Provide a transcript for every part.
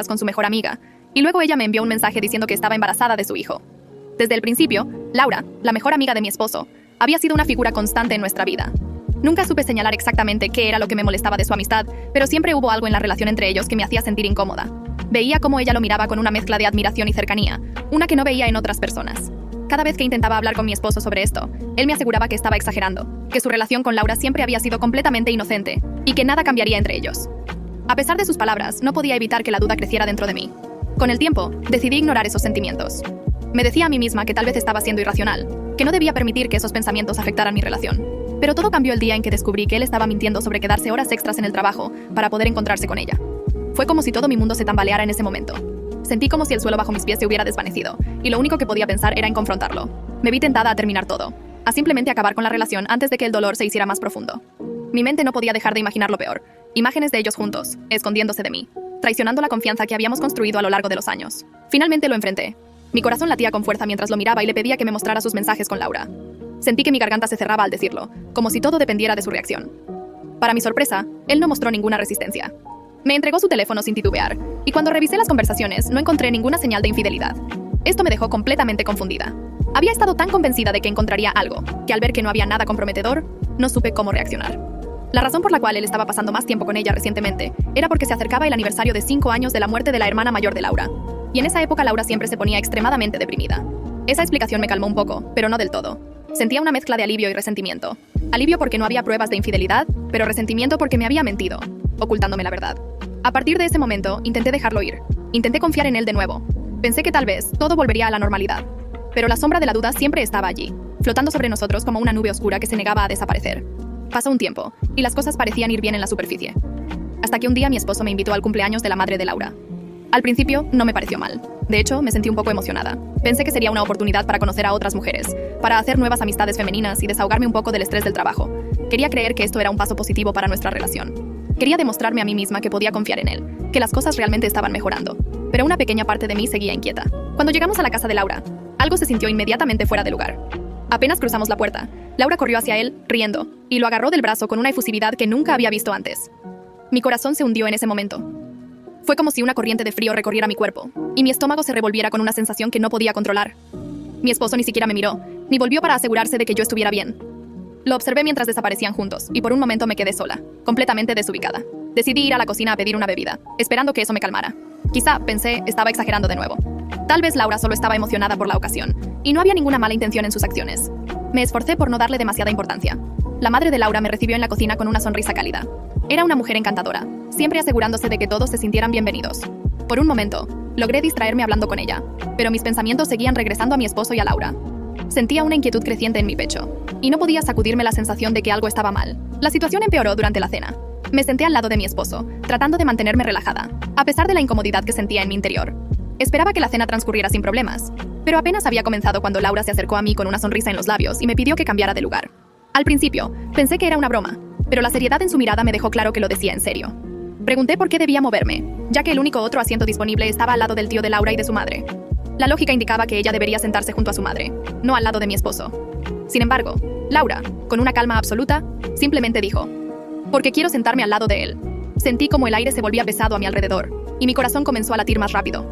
con su mejor amiga, y luego ella me envió un mensaje diciendo que estaba embarazada de su hijo. Desde el principio, Laura, la mejor amiga de mi esposo, había sido una figura constante en nuestra vida. Nunca supe señalar exactamente qué era lo que me molestaba de su amistad, pero siempre hubo algo en la relación entre ellos que me hacía sentir incómoda. Veía cómo ella lo miraba con una mezcla de admiración y cercanía, una que no veía en otras personas. Cada vez que intentaba hablar con mi esposo sobre esto, él me aseguraba que estaba exagerando, que su relación con Laura siempre había sido completamente inocente y que nada cambiaría entre ellos. A pesar de sus palabras, no podía evitar que la duda creciera dentro de mí. Con el tiempo, decidí ignorar esos sentimientos. Me decía a mí misma que tal vez estaba siendo irracional, que no debía permitir que esos pensamientos afectaran mi relación. Pero todo cambió el día en que descubrí que él estaba mintiendo sobre quedarse horas extras en el trabajo para poder encontrarse con ella. Fue como si todo mi mundo se tambaleara en ese momento. Sentí como si el suelo bajo mis pies se hubiera desvanecido, y lo único que podía pensar era en confrontarlo. Me vi tentada a terminar todo, a simplemente acabar con la relación antes de que el dolor se hiciera más profundo. Mi mente no podía dejar de imaginar lo peor, imágenes de ellos juntos, escondiéndose de mí, traicionando la confianza que habíamos construido a lo largo de los años. Finalmente lo enfrenté. Mi corazón latía con fuerza mientras lo miraba y le pedía que me mostrara sus mensajes con Laura. Sentí que mi garganta se cerraba al decirlo, como si todo dependiera de su reacción. Para mi sorpresa, él no mostró ninguna resistencia. Me entregó su teléfono sin titubear, y cuando revisé las conversaciones no encontré ninguna señal de infidelidad. Esto me dejó completamente confundida. Había estado tan convencida de que encontraría algo, que al ver que no había nada comprometedor, no supe cómo reaccionar. La razón por la cual él estaba pasando más tiempo con ella recientemente era porque se acercaba el aniversario de 5 años de la muerte de la hermana mayor de Laura. Y en esa época Laura siempre se ponía extremadamente deprimida. Esa explicación me calmó un poco, pero no del todo. Sentía una mezcla de alivio y resentimiento. Alivio porque no había pruebas de infidelidad, pero resentimiento porque me había mentido, ocultándome la verdad. A partir de ese momento, intenté dejarlo ir. Intenté confiar en él de nuevo. Pensé que tal vez todo volvería a la normalidad. Pero la sombra de la duda siempre estaba allí, flotando sobre nosotros como una nube oscura que se negaba a desaparecer. Pasó un tiempo, y las cosas parecían ir bien en la superficie. Hasta que un día mi esposo me invitó al cumpleaños de la madre de Laura. Al principio, no me pareció mal. De hecho, me sentí un poco emocionada. Pensé que sería una oportunidad para conocer a otras mujeres, para hacer nuevas amistades femeninas y desahogarme un poco del estrés del trabajo. Quería creer que esto era un paso positivo para nuestra relación. Quería demostrarme a mí misma que podía confiar en él, que las cosas realmente estaban mejorando. Pero una pequeña parte de mí seguía inquieta. Cuando llegamos a la casa de Laura, algo se sintió inmediatamente fuera de lugar. Apenas cruzamos la puerta, Laura corrió hacia él, riendo, y lo agarró del brazo con una efusividad que nunca había visto antes. Mi corazón se hundió en ese momento. Fue como si una corriente de frío recorriera mi cuerpo, y mi estómago se revolviera con una sensación que no podía controlar. Mi esposo ni siquiera me miró, ni volvió para asegurarse de que yo estuviera bien. Lo observé mientras desaparecían juntos, y por un momento me quedé sola, completamente desubicada. Decidí ir a la cocina a pedir una bebida, esperando que eso me calmara. Quizá, pensé, estaba exagerando de nuevo. Tal vez Laura solo estaba emocionada por la ocasión, y no había ninguna mala intención en sus acciones. Me esforcé por no darle demasiada importancia. La madre de Laura me recibió en la cocina con una sonrisa cálida. Era una mujer encantadora, siempre asegurándose de que todos se sintieran bienvenidos. Por un momento, logré distraerme hablando con ella, pero mis pensamientos seguían regresando a mi esposo y a Laura. Sentía una inquietud creciente en mi pecho, y no podía sacudirme la sensación de que algo estaba mal. La situación empeoró durante la cena. Me senté al lado de mi esposo, tratando de mantenerme relajada, a pesar de la incomodidad que sentía en mi interior. Esperaba que la cena transcurriera sin problemas, pero apenas había comenzado cuando Laura se acercó a mí con una sonrisa en los labios y me pidió que cambiara de lugar. Al principio, pensé que era una broma, pero la seriedad en su mirada me dejó claro que lo decía en serio. Pregunté por qué debía moverme, ya que el único otro asiento disponible estaba al lado del tío de Laura y de su madre. La lógica indicaba que ella debería sentarse junto a su madre, no al lado de mi esposo. Sin embargo, Laura, con una calma absoluta, simplemente dijo: «Porque quiero sentarme al lado de él». Sentí como el aire se volvía pesado a mi alrededor, y mi corazón comenzó a latir más rápido.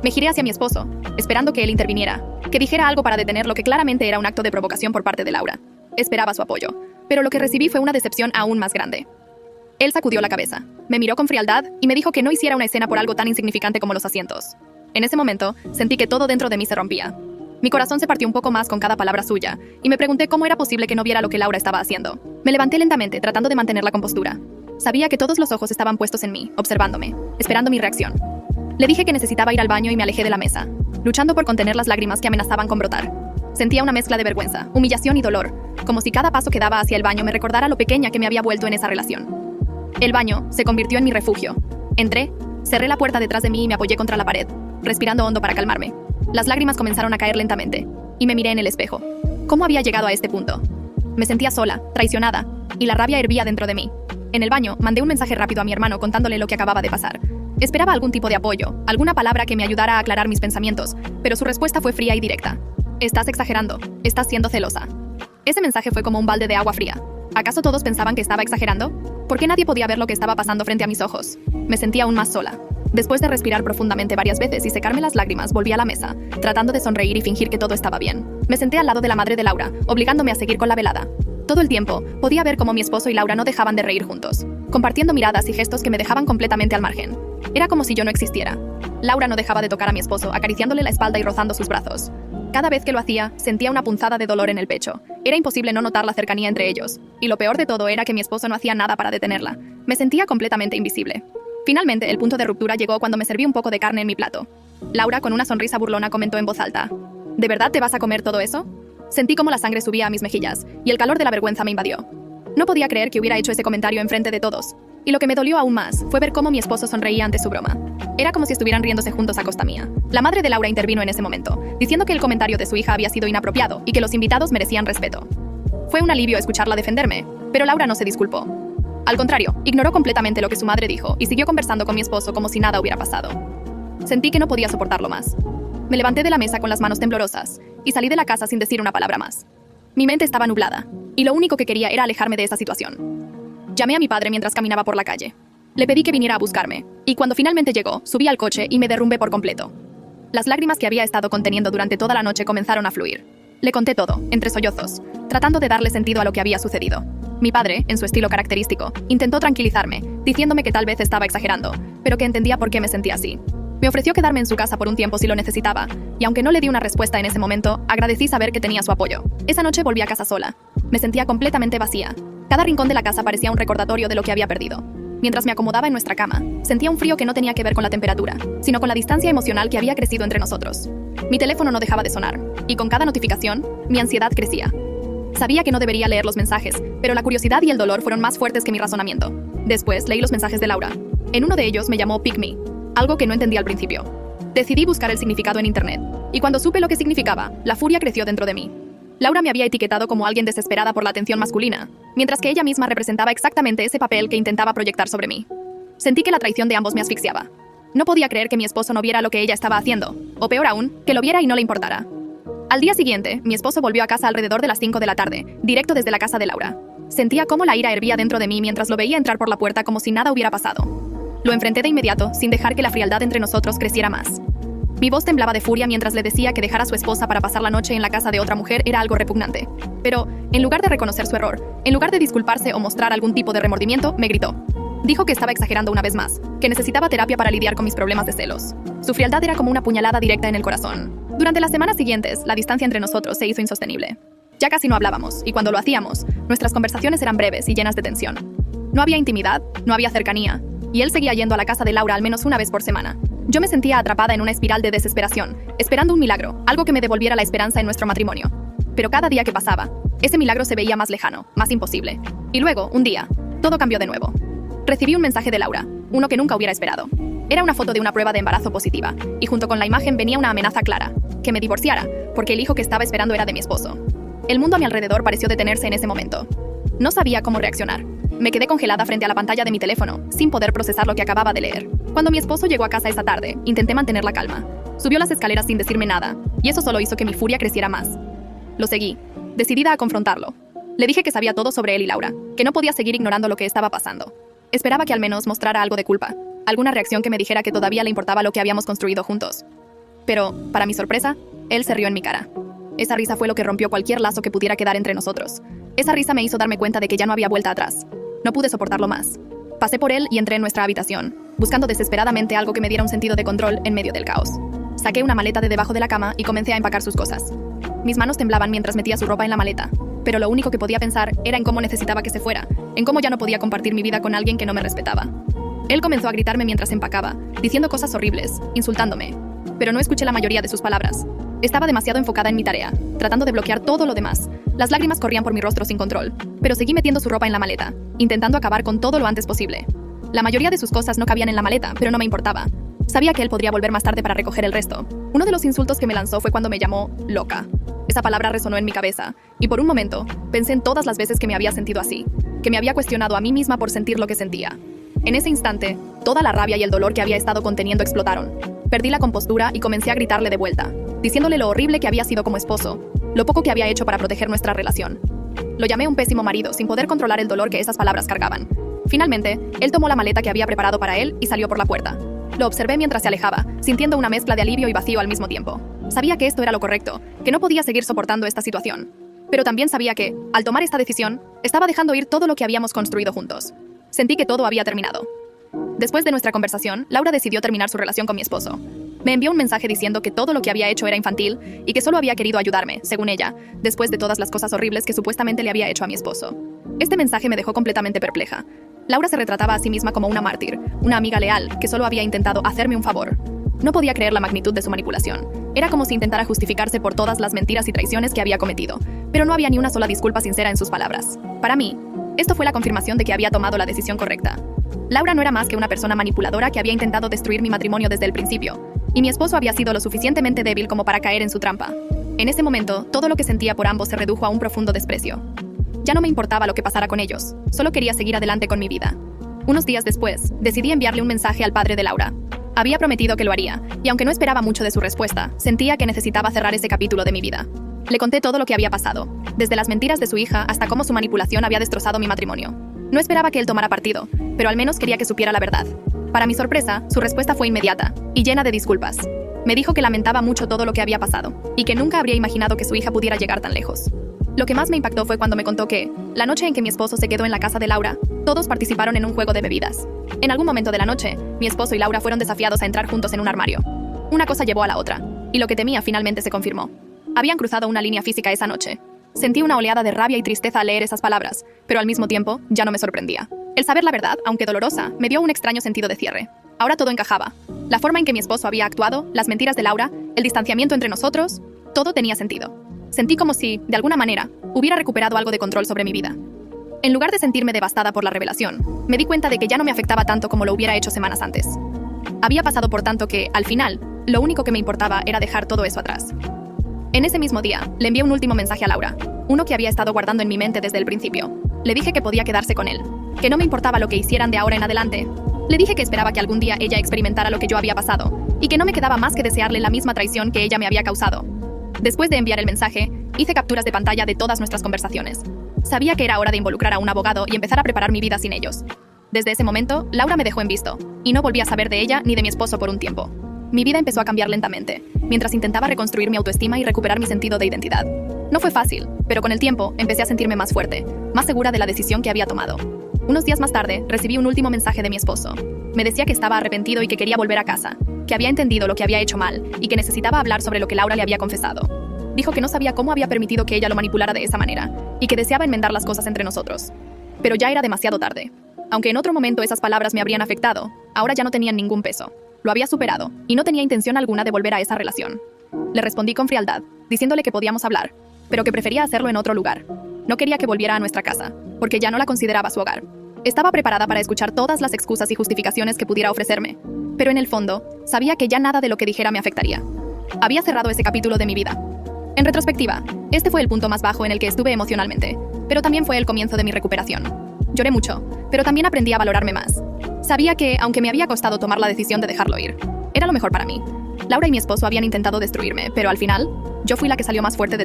Me giré hacia mi esposo, esperando que él interviniera, que dijera algo para detener lo que claramente era un acto de provocación por parte de Laura. Esperaba su apoyo, pero lo que recibí fue una decepción aún más grande. Él sacudió la cabeza, me miró con frialdad y me dijo que no hiciera una escena por algo tan insignificante como los asientos. En ese momento, sentí que todo dentro de mí se rompía. Mi corazón se partió un poco más con cada palabra suya, y me pregunté cómo era posible que no viera lo que Laura estaba haciendo. Me levanté lentamente, tratando de mantener la compostura. Sabía que todos los ojos estaban puestos en mí, observándome, esperando mi reacción. Le dije que necesitaba ir al baño y me alejé de la mesa, luchando por contener las lágrimas que amenazaban con brotar. Sentía una mezcla de vergüenza, humillación y dolor, como si cada paso que daba hacia el baño me recordara lo pequeña que me había vuelto en esa relación. El baño se convirtió en mi refugio. Entré, cerré la puerta detrás de mí y me apoyé contra la pared, respirando hondo para calmarme. Las lágrimas comenzaron a caer lentamente, y me miré en el espejo. ¿Cómo había llegado a este punto? Me sentía sola, traicionada, y la rabia hervía dentro de mí. En el baño, mandé un mensaje rápido a mi hermano contándole lo que acababa de pasar. Esperaba algún tipo de apoyo, alguna palabra que me ayudara a aclarar mis pensamientos, pero su respuesta fue fría y directa. «Estás exagerando, estás siendo celosa». Ese mensaje fue como un balde de agua fría. ¿Acaso todos pensaban que estaba exagerando? ¿Por qué nadie podía ver lo que estaba pasando frente a mis ojos? Me sentía aún más sola. Después de respirar profundamente varias veces y secarme las lágrimas, volví a la mesa, tratando de sonreír y fingir que todo estaba bien. Me senté al lado de la madre de Laura, obligándome a seguir con la velada. Todo el tiempo, podía ver cómo mi esposo y Laura no dejaban de reír juntos, compartiendo miradas y gestos que me dejaban completamente al margen. Era como si yo no existiera. Laura no dejaba de tocar a mi esposo, acariciándole la espalda y rozando sus brazos. Cada vez que lo hacía, sentía una punzada de dolor en el pecho. Era imposible no notar la cercanía entre ellos. Y lo peor de todo era que mi esposo no hacía nada para detenerla. Me sentía completamente invisible. Finalmente, el punto de ruptura llegó cuando me serví un poco de carne en mi plato. Laura, con una sonrisa burlona, comentó en voz alta: ¿De verdad te vas a comer todo eso? Sentí como la sangre subía a mis mejillas, y el calor de la vergüenza me invadió. No podía creer que hubiera hecho ese comentario enfrente de todos. Y lo que me dolió aún más fue ver cómo mi esposo sonreía ante su broma. Era como si estuvieran riéndose juntos a costa mía. La madre de Laura intervino en ese momento, diciendo que el comentario de su hija había sido inapropiado y que los invitados merecían respeto. Fue un alivio escucharla defenderme, pero Laura no se disculpó. Al contrario, ignoró completamente lo que su madre dijo y siguió conversando con mi esposo como si nada hubiera pasado. Sentí que no podía soportarlo más. Me levanté de la mesa con las manos temblorosas y salí de la casa sin decir una palabra más. Mi mente estaba nublada, y lo único que quería era alejarme de esa situación. Llamé a mi padre mientras caminaba por la calle. Le pedí que viniera a buscarme, y cuando finalmente llegó, subí al coche y me derrumbé por completo. Las lágrimas que había estado conteniendo durante toda la noche comenzaron a fluir. Le conté todo, entre sollozos, tratando de darle sentido a lo que había sucedido. Mi padre, en su estilo característico, intentó tranquilizarme, diciéndome que tal vez estaba exagerando, pero que entendía por qué me sentía así. Me ofreció quedarme en su casa por un tiempo si lo necesitaba, y aunque no le di una respuesta en ese momento, agradecí saber que tenía su apoyo. Esa noche volví a casa sola. Me sentía completamente vacía. Cada rincón de la casa parecía un recordatorio de lo que había perdido. Mientras me acomodaba en nuestra cama, sentía un frío que no tenía que ver con la temperatura, sino con la distancia emocional que había crecido entre nosotros. Mi teléfono no dejaba de sonar, y con cada notificación, mi ansiedad crecía. Sabía que no debería leer los mensajes, pero la curiosidad y el dolor fueron más fuertes que mi razonamiento. Después leí los mensajes de Laura. En uno de ellos me llamó Pick Me, algo que no entendía al principio. Decidí buscar el significado en internet, y cuando supe lo que significaba, la furia creció dentro de mí. Laura me había etiquetado como alguien desesperada por la atención masculina, mientras que ella misma representaba exactamente ese papel que intentaba proyectar sobre mí. Sentí que la traición de ambos me asfixiaba. No podía creer que mi esposo no viera lo que ella estaba haciendo, o peor aún, que lo viera y no le importara. Al día siguiente, mi esposo volvió a casa alrededor de las 5 de la tarde, directo desde la casa de Laura. Sentía cómo la ira hervía dentro de mí mientras lo veía entrar por la puerta como si nada hubiera pasado. Lo enfrenté de inmediato, sin dejar que la frialdad entre nosotros creciera más. Mi voz temblaba de furia mientras le decía que dejar a su esposa para pasar la noche en la casa de otra mujer era algo repugnante. Pero, en lugar de reconocer su error, en lugar de disculparse o mostrar algún tipo de remordimiento, me gritó. Dijo que estaba exagerando una vez más, que necesitaba terapia para lidiar con mis problemas de celos. Su frialdad era como una puñalada directa en el corazón. Durante las semanas siguientes, la distancia entre nosotros se hizo insostenible. Ya casi no hablábamos, y cuando lo hacíamos, nuestras conversaciones eran breves y llenas de tensión. No había intimidad, no había cercanía, y él seguía yendo a la casa de Laura al menos una vez por semana. Yo me sentía atrapada en una espiral de desesperación, esperando un milagro, algo que me devolviera la esperanza en nuestro matrimonio. Pero cada día que pasaba, ese milagro se veía más lejano, más imposible. Y luego, un día, todo cambió de nuevo. Recibí un mensaje de Laura, uno que nunca hubiera esperado. Era una foto de una prueba de embarazo positiva, y junto con la imagen venía una amenaza clara, que me divorciara, porque el hijo que estaba esperando era de mi esposo. El mundo a mi alrededor pareció detenerse en ese momento. No sabía cómo reaccionar. Me quedé congelada frente a la pantalla de mi teléfono, sin poder procesar lo que acababa de leer. Cuando mi esposo llegó a casa esa tarde, intenté mantener la calma. Subió las escaleras sin decirme nada, y eso solo hizo que mi furia creciera más. Lo seguí, decidida a confrontarlo. Le dije que sabía todo sobre él y Laura, que no podía seguir ignorando lo que estaba pasando. Esperaba que al menos mostrara algo de culpa, alguna reacción que me dijera que todavía le importaba lo que habíamos construido juntos. Pero, para mi sorpresa, él se rió en mi cara. Esa risa fue lo que rompió cualquier lazo que pudiera quedar entre nosotros. Esa risa me hizo darme cuenta de que ya no había vuelta atrás. No pude soportarlo más. Pasé por él y entré en nuestra habitación, buscando desesperadamente algo que me diera un sentido de control en medio del caos. Saqué una maleta de debajo de la cama y comencé a empacar sus cosas. Mis manos temblaban mientras metía su ropa en la maleta, pero lo único que podía pensar era en cómo necesitaba que se fuera, en cómo ya no podía compartir mi vida con alguien que no me respetaba. Él comenzó a gritarme mientras empacaba, diciendo cosas horribles, insultándome, pero no escuché la mayoría de sus palabras. Estaba demasiado enfocada en mi tarea, tratando de bloquear todo lo demás. Las lágrimas corrían por mi rostro sin control, pero seguí metiendo su ropa en la maleta, intentando acabar con todo lo antes posible. La mayoría de sus cosas no cabían en la maleta, pero no me importaba. Sabía que él podría volver más tarde para recoger el resto. Uno de los insultos que me lanzó fue cuando me llamó loca. Esa palabra resonó en mi cabeza, y por un momento pensé en todas las veces que me había sentido así, que me había cuestionado a mí misma por sentir lo que sentía. En ese instante, toda la rabia y el dolor que había estado conteniendo explotaron. Perdí la compostura y comencé a gritarle de vuelta, diciéndole lo horrible que había sido como esposo, lo poco que había hecho para proteger nuestra relación. Lo llamé un pésimo marido sin poder controlar el dolor que esas palabras cargaban. Finalmente, él tomó la maleta que había preparado para él y salió por la puerta. Lo observé mientras se alejaba, sintiendo una mezcla de alivio y vacío al mismo tiempo. Sabía que esto era lo correcto, que no podía seguir soportando esta situación. Pero también sabía que, al tomar esta decisión, estaba dejando ir todo lo que habíamos construido juntos. Sentí que todo había terminado. Después de nuestra conversación, Laura decidió terminar su relación con mi esposo. Me envió un mensaje diciendo que todo lo que había hecho era infantil y que solo había querido ayudarme, según ella, después de todas las cosas horribles que supuestamente le había hecho a mi esposo. Este mensaje me dejó completamente perpleja. Laura se retrataba a sí misma como una mártir, una amiga leal que solo había intentado hacerme un favor. No podía creer la magnitud de su manipulación. Era como si intentara justificarse por todas las mentiras y traiciones que había cometido, pero no había ni una sola disculpa sincera en sus palabras. Para mí, esto fue la confirmación de que había tomado la decisión correcta. Laura no era más que una persona manipuladora que había intentado destruir mi matrimonio desde el principio, y mi esposo había sido lo suficientemente débil como para caer en su trampa. En ese momento, todo lo que sentía por ambos se redujo a un profundo desprecio. Ya no me importaba lo que pasara con ellos, solo quería seguir adelante con mi vida. Unos días después, decidí enviarle un mensaje al padre de Laura. Había prometido que lo haría, y aunque no esperaba mucho de su respuesta, sentía que necesitaba cerrar ese capítulo de mi vida. Le conté todo lo que había pasado, desde las mentiras de su hija hasta cómo su manipulación había destrozado mi matrimonio. No esperaba que él tomara partido, pero al menos quería que supiera la verdad. Para mi sorpresa, su respuesta fue inmediata y llena de disculpas. Me dijo que lamentaba mucho todo lo que había pasado y que nunca habría imaginado que su hija pudiera llegar tan lejos. Lo que más me impactó fue cuando me contó que, la noche en que mi esposo se quedó en la casa de Laura, todos participaron en un juego de bebidas. En algún momento de la noche, mi esposo y Laura fueron desafiados a entrar juntos en un armario. Una cosa llevó a la otra, y lo que temía finalmente se confirmó. Habían cruzado una línea física esa noche. Sentí una oleada de rabia y tristeza al leer esas palabras, pero al mismo tiempo ya no me sorprendía. El saber la verdad, aunque dolorosa, me dio un extraño sentido de cierre. Ahora todo encajaba. La forma en que mi esposo había actuado, las mentiras de Laura, el distanciamiento entre nosotros, todo tenía sentido. Sentí como si, de alguna manera, hubiera recuperado algo de control sobre mi vida. En lugar de sentirme devastada por la revelación, me di cuenta de que ya no me afectaba tanto como lo hubiera hecho semanas antes. Había pasado por tanto que, al final, lo único que me importaba era dejar todo eso atrás. En ese mismo día, le envié un último mensaje a Laura, uno que había estado guardando en mi mente desde el principio. Le dije que podía quedarse con él, que no me importaba lo que hicieran de ahora en adelante. Le dije que esperaba que algún día ella experimentara lo que yo había pasado, y que no me quedaba más que desearle la misma traición que ella me había causado. Después de enviar el mensaje, hice capturas de pantalla de todas nuestras conversaciones. Sabía que era hora de involucrar a un abogado y empezar a preparar mi vida sin ellos. Desde ese momento, Laura me dejó en visto, y no volví a saber de ella ni de mi esposo por un tiempo. Mi vida empezó a cambiar lentamente, mientras intentaba reconstruir mi autoestima y recuperar mi sentido de identidad. No fue fácil, pero con el tiempo empecé a sentirme más fuerte, más segura de la decisión que había tomado. Unos días más tarde, recibí un último mensaje de mi esposo. Me decía que estaba arrepentido y que quería volver a casa, que había entendido lo que había hecho mal y que necesitaba hablar sobre lo que Laura le había confesado. Dijo que no sabía cómo había permitido que ella lo manipulara de esa manera y que deseaba enmendar las cosas entre nosotros. Pero ya era demasiado tarde. Aunque en otro momento esas palabras me habrían afectado, ahora ya no tenían ningún peso. Lo había superado y no tenía intención alguna de volver a esa relación. Le respondí con frialdad, diciéndole que podíamos hablar, pero que prefería hacerlo en otro lugar. No quería que volviera a nuestra casa, porque ya no la consideraba su hogar. Estaba preparada para escuchar todas las excusas y justificaciones que pudiera ofrecerme, pero en el fondo, sabía que ya nada de lo que dijera me afectaría. Había cerrado ese capítulo de mi vida. En retrospectiva, este fue el punto más bajo en el que estuve emocionalmente, pero también fue el comienzo de mi recuperación. Lloré mucho, pero también aprendí a valorarme más. Sabía que, aunque me había costado tomar la decisión de dejarlo ir, era lo mejor para mí. Laura y mi esposo habían intentado destruirme, pero al final, yo fui la que salió más fuerte de todo.